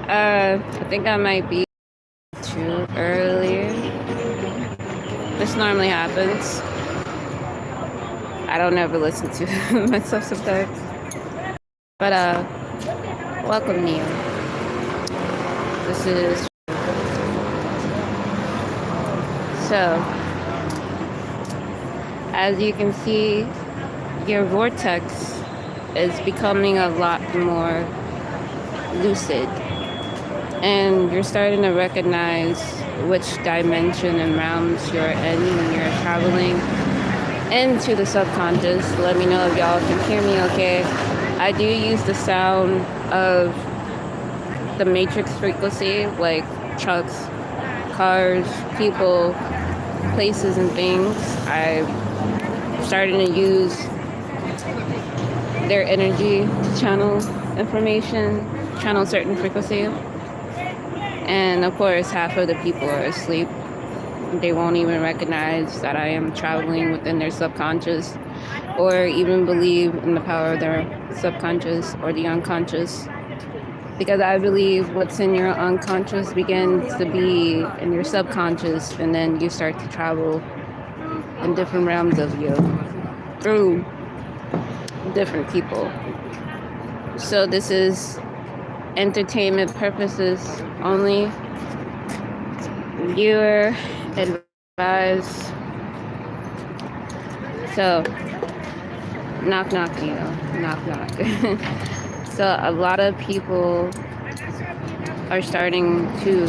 I think I might be too early. This normally happens. I don't ever listen to myself sometimes. But welcome Neil. This is so as you can see, your vortex is becoming a lot more lucid. And you're starting to recognize which dimension and realms you're in when you're traveling into the subconscious. Let me know if y'all can hear me okay. I do use the sound of the matrix frequency, like trucks, cars, people, places, and things. I'm starting to use their energy to channel information, channel certain frequency. And of course, half of the people are asleep. They won't even recognize that I am traveling within their subconscious or even believe in the power of their subconscious or the unconscious. Because I believe what's in your unconscious begins to be in your subconscious, and then you start to travel in different realms of you through different people. So this is entertainment purposes only. Viewer advised. So, knock knock, knock knock. So a lot of people are starting to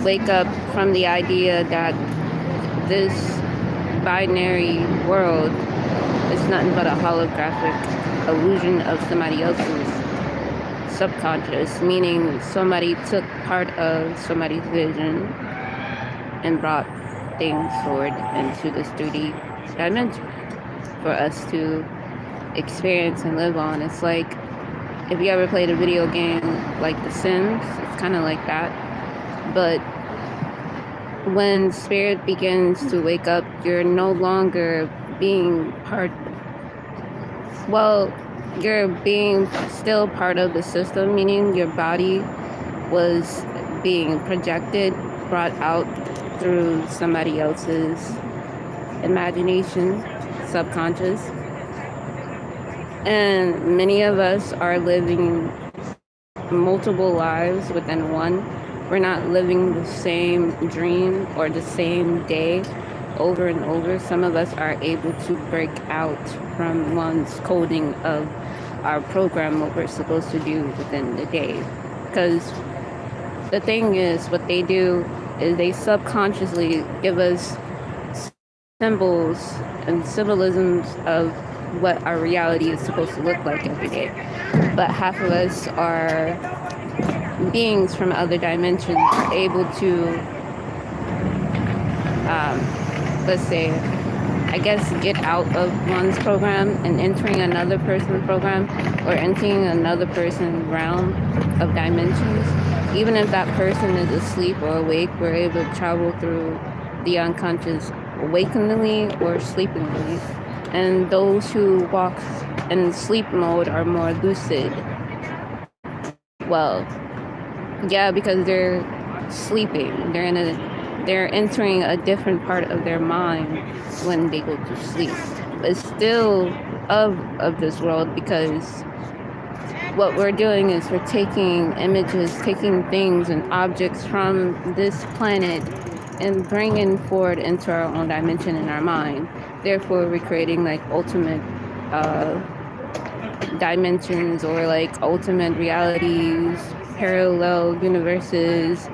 wake up from the idea that this binary world is nothing but a holographic illusion of somebody else's subconscious, meaning somebody took part of somebody's vision and brought things forward into this 3D dimension for us to experience and live on. It's like if you ever played a video game like The Sims, it's kind of like that. But when spirit begins to wake up, you're no longer being part, well, you're being still part of the system, meaning your body was being projected, brought out through somebody else's imagination, subconscious. And many of us are living multiple lives within one. We're not living the same dream or the same day over and over. Some of us are able to break out from one's coding of our program, what we're supposed to do within the day. Because the thing is, what they do is they subconsciously give us symbols and symbolisms of what our reality is supposed to look like every day. But half of us are beings from other dimensions, able to, let's say, I guess, get out of one's program and entering another person's program or entering another person's realm of dimensions. Even if that person is asleep or awake, we're able to travel through the unconscious awakeningly or sleepingly. And those who walk in sleep mode are more lucid. Well, yeah, because they're sleeping. They're entering a different part of their mind when they go to sleep. But still of this world, because what we're doing is we're taking images, taking things and objects from this planet and bringing forward into our own dimension in our mind. Therefore, we're creating like ultimate dimensions or like ultimate realities, parallel universes,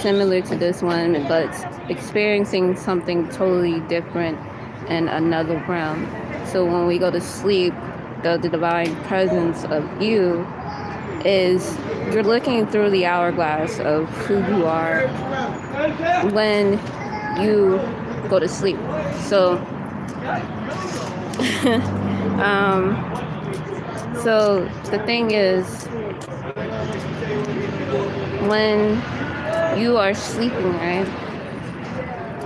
similar to this one, but experiencing something totally different in another realm. So when we go to sleep, the divine presence of you is you're looking through the hourglass of who you are when you go to sleep. So so the thing is, when you are sleeping, right,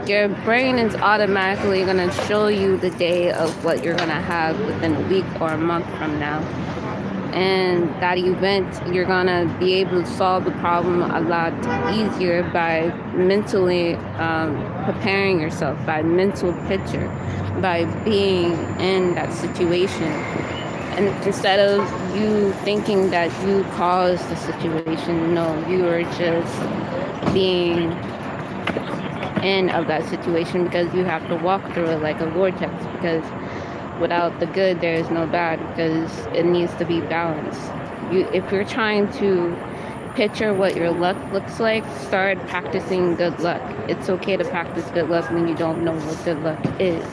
your brain is automatically going to show you the day of what you're going to have within a week or a month from now. And that event, you're gonna be able to solve the problem a lot easier by mentally preparing yourself, by mental picture, by being in that situation. And instead of you thinking that you caused the situation, no, you are just being in of that situation because you have to walk through it like a vortex, because without the good there is no bad, because it needs to be balanced. If you're trying to picture what your luck looks like, start practicing good luck. It's okay to practice good luck when you don't know what good luck is.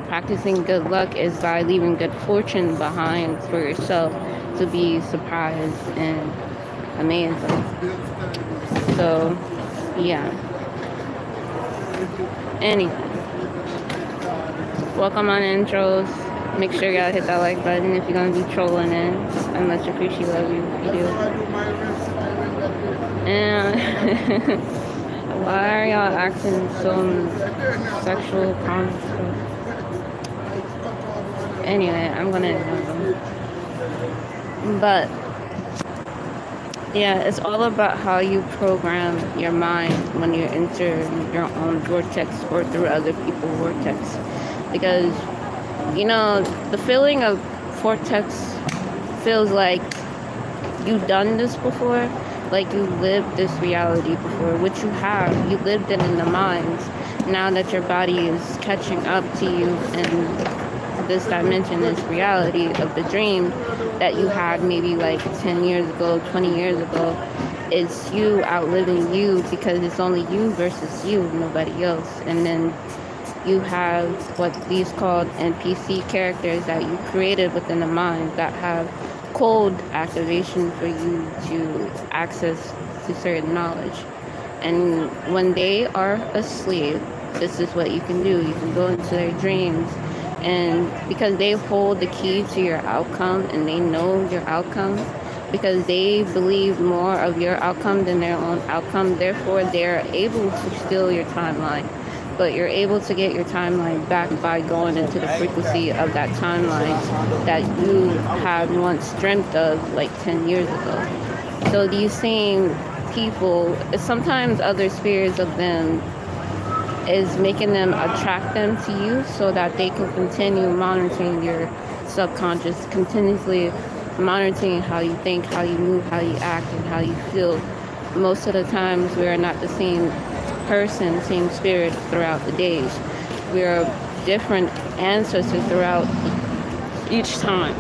Practicing good luck is by leaving good fortune behind for yourself to be surprised and amazing. So yeah, anyway, welcome on intros. Make sure y'all hit that like button if you're gonna be trolling in. I much appreciate love you if you do. And why are y'all acting so sexual conscious? Anyway, I'm gonna ignore them. But yeah, it's all about how you program your mind when you enter your own vortex or through other people's vortex. Because, you know, the feeling of vortex feels like you've done this before, like you lived this reality before, which you have. You lived it in the mind. Now that your body is catching up to you in this dimension, this reality of the dream that you had maybe like 10 years ago, 20 years ago, it's you outliving you, because it's only you versus you, nobody else. And then you have what these called NPC characters that you created within the mind that have code activation for you to access to certain knowledge. And when they are asleep, this is what you can do. You can go into their dreams, and because they hold the key to your outcome and they know your outcome, because they believe more of your outcome than their own outcome, therefore they're able to steal your timeline. But you're able to get your timeline back by going into the frequency of that timeline that you had once dreamt of like 10 years ago. So these same people, sometimes other spirits of them is making them attract them to you so that they can continue monitoring your subconscious, continuously monitoring how you think, how you move, how you act, and how you feel. Most of the times we are not the same person, same spirit throughout the days. We are different ancestors throughout each time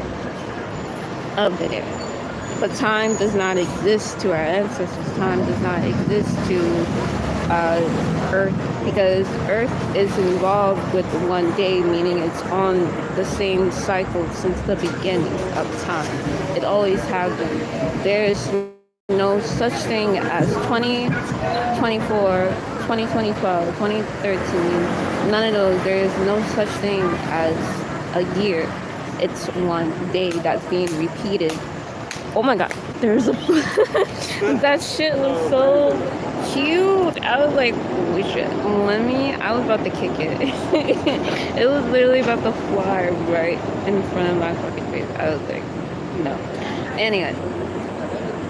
of the day. But time does not exist to our ancestors. Time does not exist to Earth, because Earth is involved with one day, meaning it's on the same cycle since the beginning of time. It always has been. There's no such thing as 2024, 2012, 2013, none of those. There is no such thing as a year. It's one day that's being repeated. Oh my god, there's a that shit was so cute. I was like, holy shit, I was about to kick it. It was literally about to fly right in front of my fucking face. I was like, no. Anyway,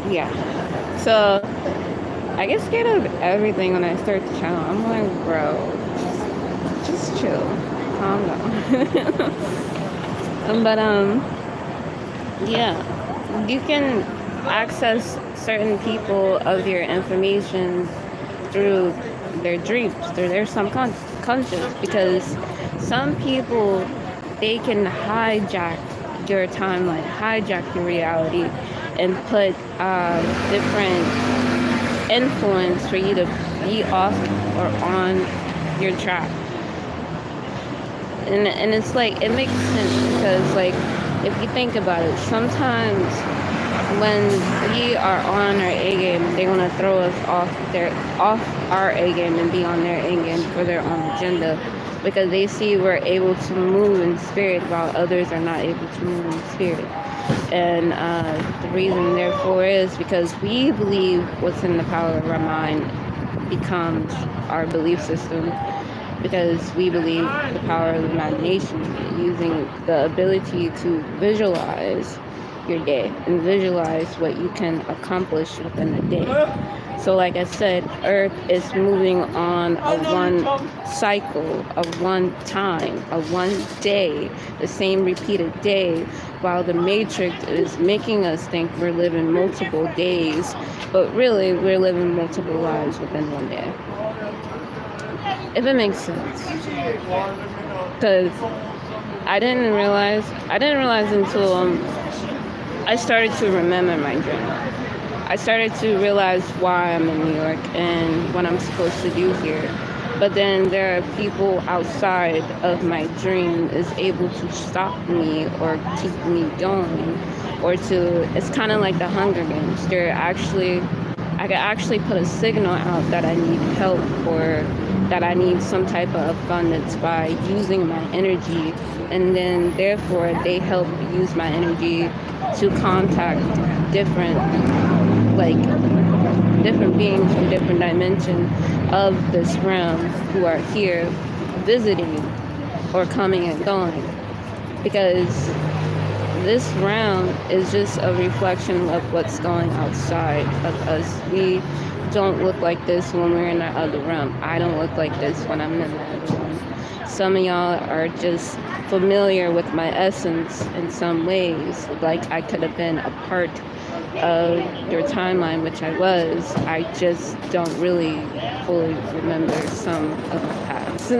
yeah. So I get scared of everything when I start the channel. I'm like, bro, just chill, calm down. But yeah. You can access certain people of your information through their dreams, through their subconscious, because some people, they can hijack your timeline, hijack your reality, and put different influence for you to be off or on your track. And it's like, it makes sense, because like, if you think about it, sometimes when we are on our A game, they want to throw us off our A game and be on their A game for their own agenda, because they see we're able to move in spirit while others are not able to move in spirit. And the reason therefore is because we believe what's in the power of our mind becomes our belief system, because we believe the power of imagination, using the ability to visualize your day and visualize what you can accomplish within the day. So like I said, Earth is moving on a one cycle, a one time, a one day, the same repeated day, while the Matrix is making us think we're living multiple days, but really we're living multiple lives within one day. If it makes sense. Because I didn't realize until I started to remember my dream. I started to realize why I'm in New York and what I'm supposed to do here. But then there are people outside of my dream is able to stop me or keep me going, or it's kind of like the Hunger Games. I could actually put a signal out that I need help or that I need some type of abundance by using my energy, and then therefore they help use my energy to contact different beings from different dimensions of this realm who are here visiting or coming and going, because this realm is just a reflection of what's going outside of us. We don't look like this when we're in the other realm. I don't look like this when I'm in the other realm. Some of y'all are just familiar with my essence in some ways, like I could have been a part of your timeline, which I was. I just don't really fully remember some of the past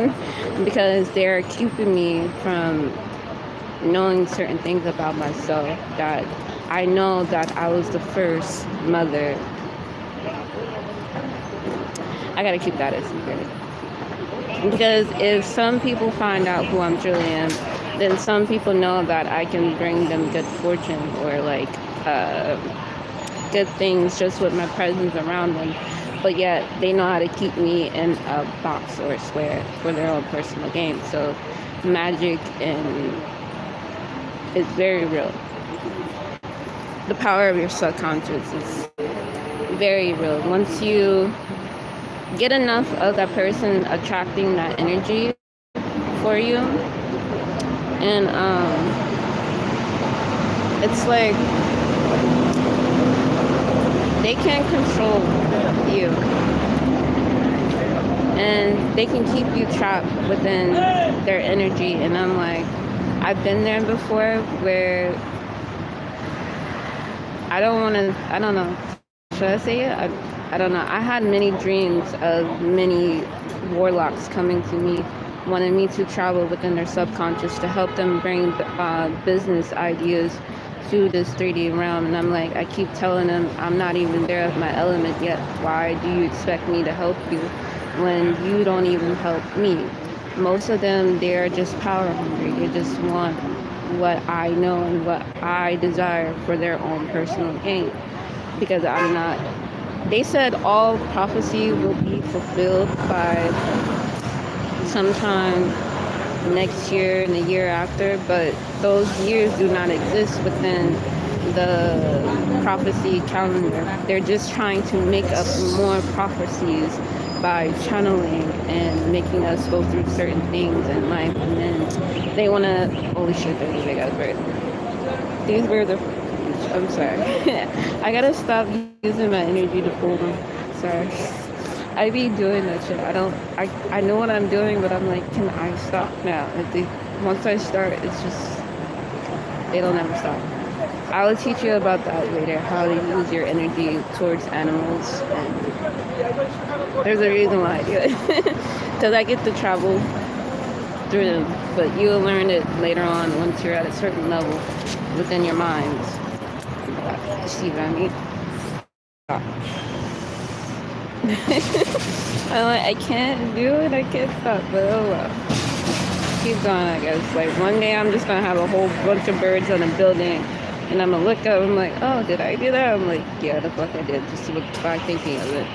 because they're keeping me from knowing certain things about myself. That I know that I was the first mother. I gotta keep that a secret, because if some people find out who I'm truly am, then some people know that I can bring them good fortune or good things just with my presence around them, but yet they know how to keep me in a box or a square for their own personal gain. So magic is very real. The power of your subconscious is very real. Once you get enough of that person attracting that energy for you, and it's like they can't control you, and they can keep you trapped within their energy. And I'm like, I've been there before where I don't know, should I say it? I don't know. I had many dreams of many warlocks coming to me, wanting me to travel within their subconscious to help them bring business ideas to this 3D realm. And I'm like, I keep telling them I'm not even there of my element yet. Why do you expect me to help you when you don't even help me? Most of them, they're just power hungry. They just want what I know and what I desire for their own personal gain. Because I'm not. They said all prophecy will be fulfilled by sometime next year and the year after, but those years do not exist within the prophecy calendar. They're just trying to make up more prophecies by channeling and making us go through certain things in life, and then they want to, holy shit, there's a big ass bird. These birds are, I'm sorry. I gotta stop using my energy to pull them. Sorry. I be doing that shit. I know what I'm doing, but I'm like, can I stop now? Once I start, it's just, it'll never stop. I will teach you about that later, how to use your energy towards animals. And there's a reason why I do it. Because I get to travel through them. But you'll learn it later on once you're at a certain level within your minds. See what I mean? I'm like, I can't do it, I can't stop, but oh well. Keep going, I guess. Like, one day I'm just gonna have a whole bunch of birds on a building, and I'm gonna look up, I'm like, oh, did I do that? I'm like, yeah, the fuck I did, just by thinking of it.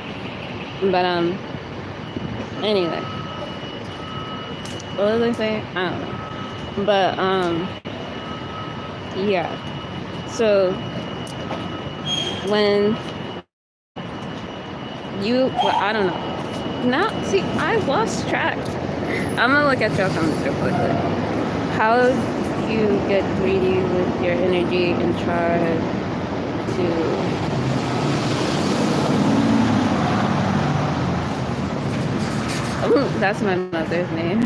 But, anyway. What was I saying? I don't know. But, yeah. So, when I don't know. Now, see, I lost track. I'm gonna look at your comments real quickly. How you get greedy with your energy and try to that's my mother's name.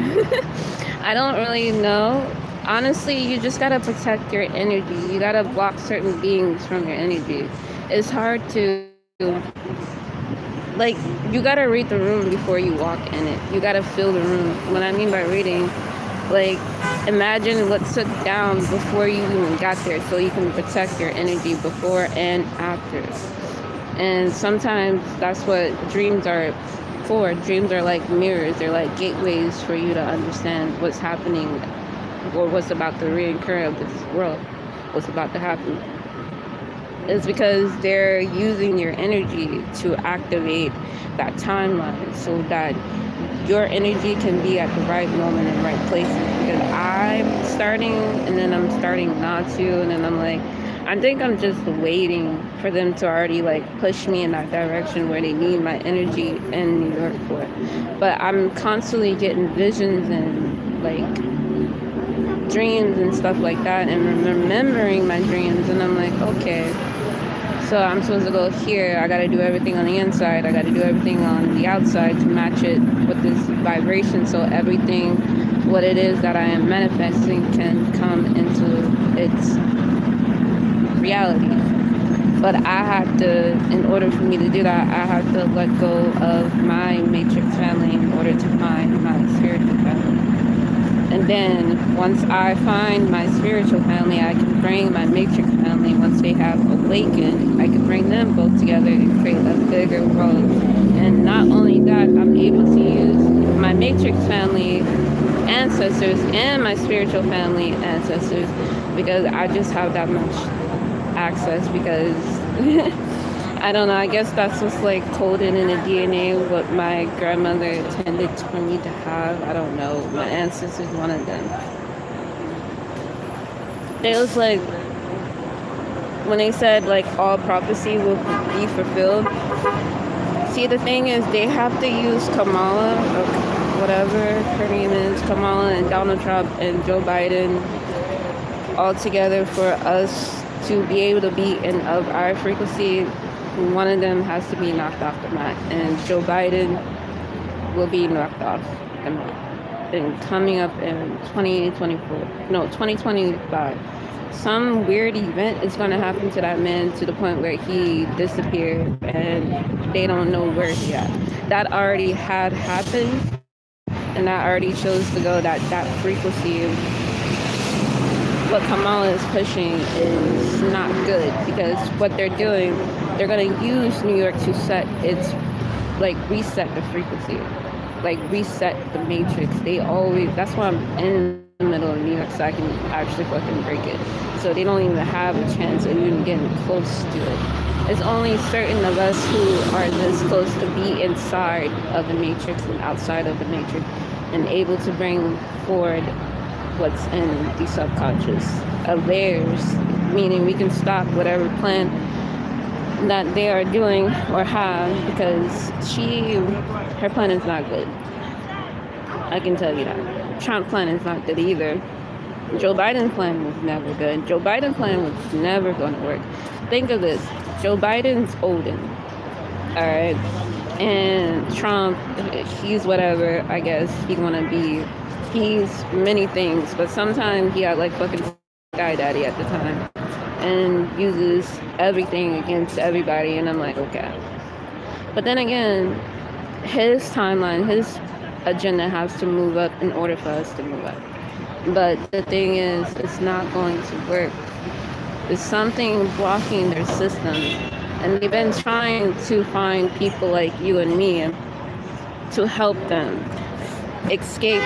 I don't really know. Honestly, you just gotta protect your energy. You gotta block certain beings from your energy. It's hard to, like, you gotta read the room before you walk in it. You gotta feel the room. What I mean by reading, like, imagine what took down before you even got there, so you can protect your energy before and after. And sometimes that's what dreams are for. Dreams are like mirrors. They're like gateways for you to understand what's happening or what's about to reoccur of this world, what's about to happen. It's because they're using your energy to activate that timeline so that your energy can be at the right moment in the right places. Because I'm starting, and then I'm starting not to, and then I'm like, I think I'm just waiting for them to already like push me in that direction where they need my energy in New York for. But I'm constantly getting visions and like dreams and stuff like that, and remembering my dreams, and I'm like, okay, so I'm supposed to go here. I got to do everything on the inside. I got to do everything on the outside to match it with this vibration, so everything, what it is that I am manifesting, can come into its reality. But I have to, in order for me to do that, I have to let go of my matrix family in order to find my spiritual family. And then once I find my spiritual family, I can bring my matrix family. Once they have awakened, I can bring them both together and create a bigger world. And not only that, I'm able to use my matrix family ancestors and my spiritual family ancestors, because I just have that much access, because I don't know, I guess that's just like coded in the DNA what my grandmother intended for me to have. I don't know. My ancestors wanted them. It was like when they said like all prophecy will be fulfilled. See, the thing is, they have to use Kamala, or whatever her name is, Kamala and Donald Trump and Joe Biden all together for us to be able to be in of our frequency. One of them has to be knocked off the mat, and Joe Biden will be knocked off the mat. And coming up in 2025, some weird event is going to happen to that man to the point where he disappeared and they don't know where he's at. That already had happened, and that already shows to go that that frequency of what Kamala is pushing is not good, because what they're doing, they're going to use New York to set its, like, reset the frequency, like reset the matrix. They always, that's why I'm in the middle of New York, so I can actually fucking break it. So they don't even have a chance of even getting close to it. It's only certain of us who are this close to be inside of the matrix and outside of the matrix and able to bring forward what's in the subconscious of theirs, meaning we can stop whatever plan that they are doing or have, because her plan is not good. I can tell you that. Trump's plan is not good either. Joe Biden's plan was never good. Joe Biden's plan was never going to work. Think of this. Joe Biden's olden, all right? And Trump, he's whatever, I guess he want to be. He's many things, but sometimes he had like fucking guy daddy at the time and uses everything against everybody, and I'm like, okay. But then again, his timeline, his agenda has to move up in order for us to move up. But the thing is, it's not going to work. There's something blocking their system, and they've been trying to find people like you and me to help them escape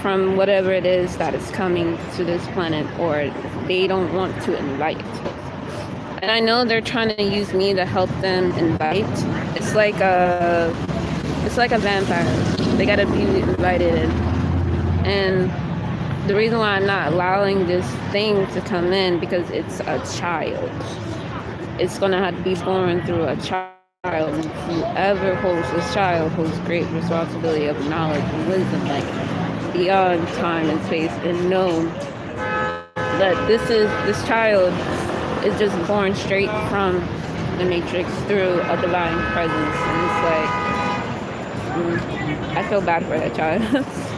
from whatever it is that is coming to this planet, or they don't want to invite. And I know they're trying to use me to help them invite. It's like a vampire. They gotta be invited in. And the reason why I'm not allowing this thing to come in, because it's a child. It's gonna have to be born through a child. And whoever holds this child holds great responsibility of knowledge and wisdom, like beyond time and space, and know that this child is just born straight from the matrix through a divine presence, and it's like, I feel bad for that child.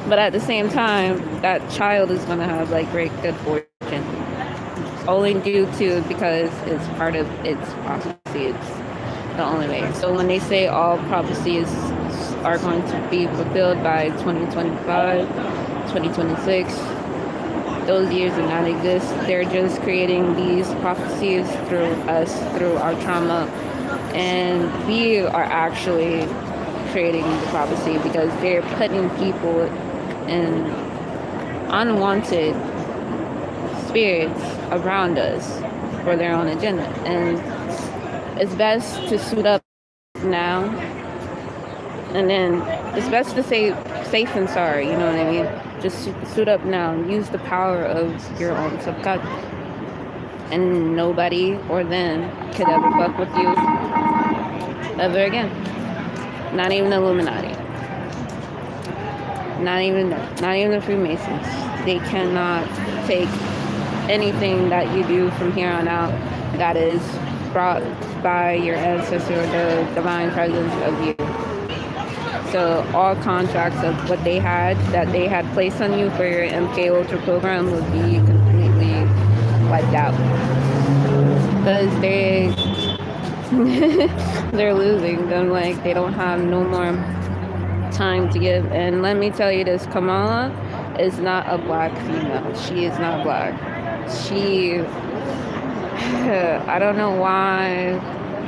But at the same time, that child is going to have like great good fortune, only due to because it's part of its prophecy. It's the only way. So when they say all prophecies are going to be fulfilled by 2025, 2026, those years do not exist. They're just creating these prophecies through us, through our trauma, and we are actually creating the prophecy because they're putting people in unwanted spirits around us for their own agenda. And it's best to suit up now, and then it's best to say safe and sorry, you know what I mean? Just suit up now and use the power of your own subconscious. And nobody or them could ever fuck with you ever again. Not even the Illuminati. Not even the Freemasons. They cannot take anything that you do from here on out that is brought by your ancestor or the divine presence of you. So all contracts of what they had that they had placed on you for your MK Ultra program would be completely wiped out because they're losing them. Like, they don't have no more time to give. And let me tell you this, Kamala is not a black female. She is not black. I don't know why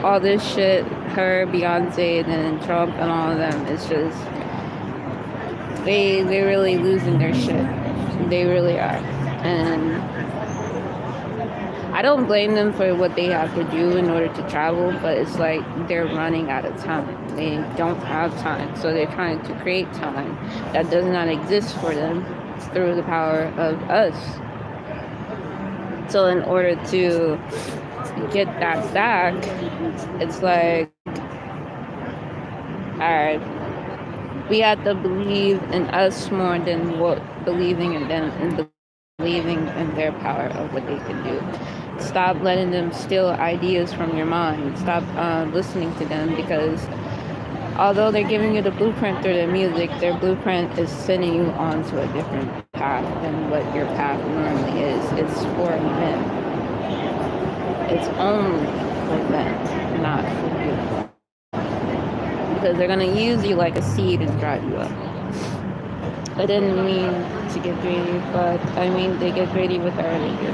all this shit, her, Beyonce, and Trump and all of them, it's just, they really losing their shit. They really are. And I don't blame them for what they have to do in order to travel, but it's like they're running out of time. They don't have time, so they're trying to create time that does not exist for them through the power of us. So in order to get that back, it's like, alright, we have to believe in us more than believing in them and believing in their power of what they can do. Stop letting them steal ideas from your mind. Stop listening to them, because although they're giving you the blueprint through their music, their blueprint is sending you onto a different path than what your path normally is. It's for them. It's only for them, not for you. Because they're going to use you like a seed and drive you up. I didn't mean to get greedy, but I mean they get greedy with our energy.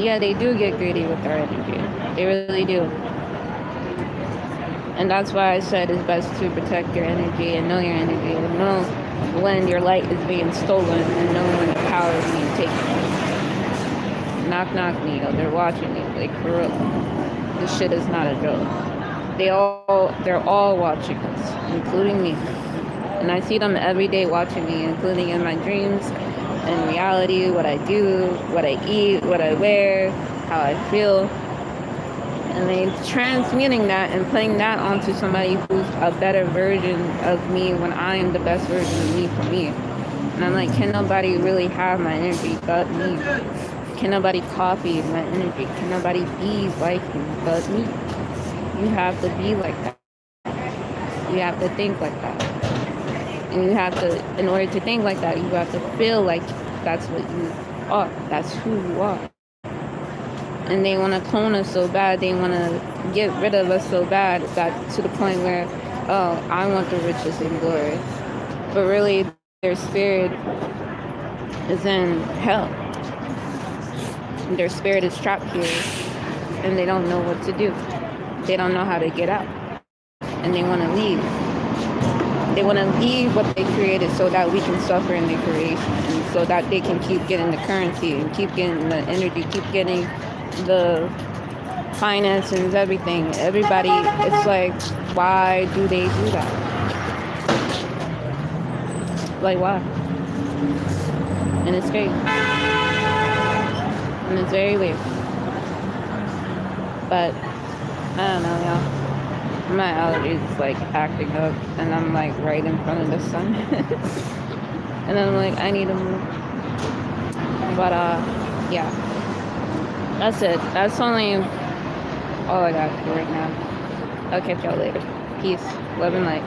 Yeah, they do get greedy with our energy. They really do. And that's why I said it's best to protect your energy and know your energy and know when your light is being stolen and know when the power is being taken. Knock, knock, Neo. They're watching you, like, for real. This shit is not a joke. They're all watching us, including me. And I see them every day watching me, including in my dreams and reality, what I do, what I eat, what I wear, how I feel. And they transmuting that and putting that onto somebody who's a better version of me when I am the best version of me for me. And I'm like, can nobody really have my energy but me? Can nobody copy my energy? Can nobody be like me but me? You have to be like that. You have to think like that. And you have to, in order to think like that, you have to feel like that's what you are. That's who you are. And they want to clone us so bad. They want to get rid of us so bad that to the point where, oh, I want the riches and glory. But really, their spirit is in hell. Their spirit is trapped here, and they don't know what to do. They don't know how to get out. And they want to leave. They want to leave what they created so that we can suffer in their creation, and so that they can keep getting the currency and keep getting the energy, keep getting the finances, everything. Everybody, it's like, why do they do that? Like, why? And it's great. And it's very weird. But I don't know, y'all. My allergies is like acting up, and I'm like right in front of the sun. And I'm like, I need to move. But yeah. That's it. That's only all I got for right now. I'll catch y'all later. Peace, love, and light.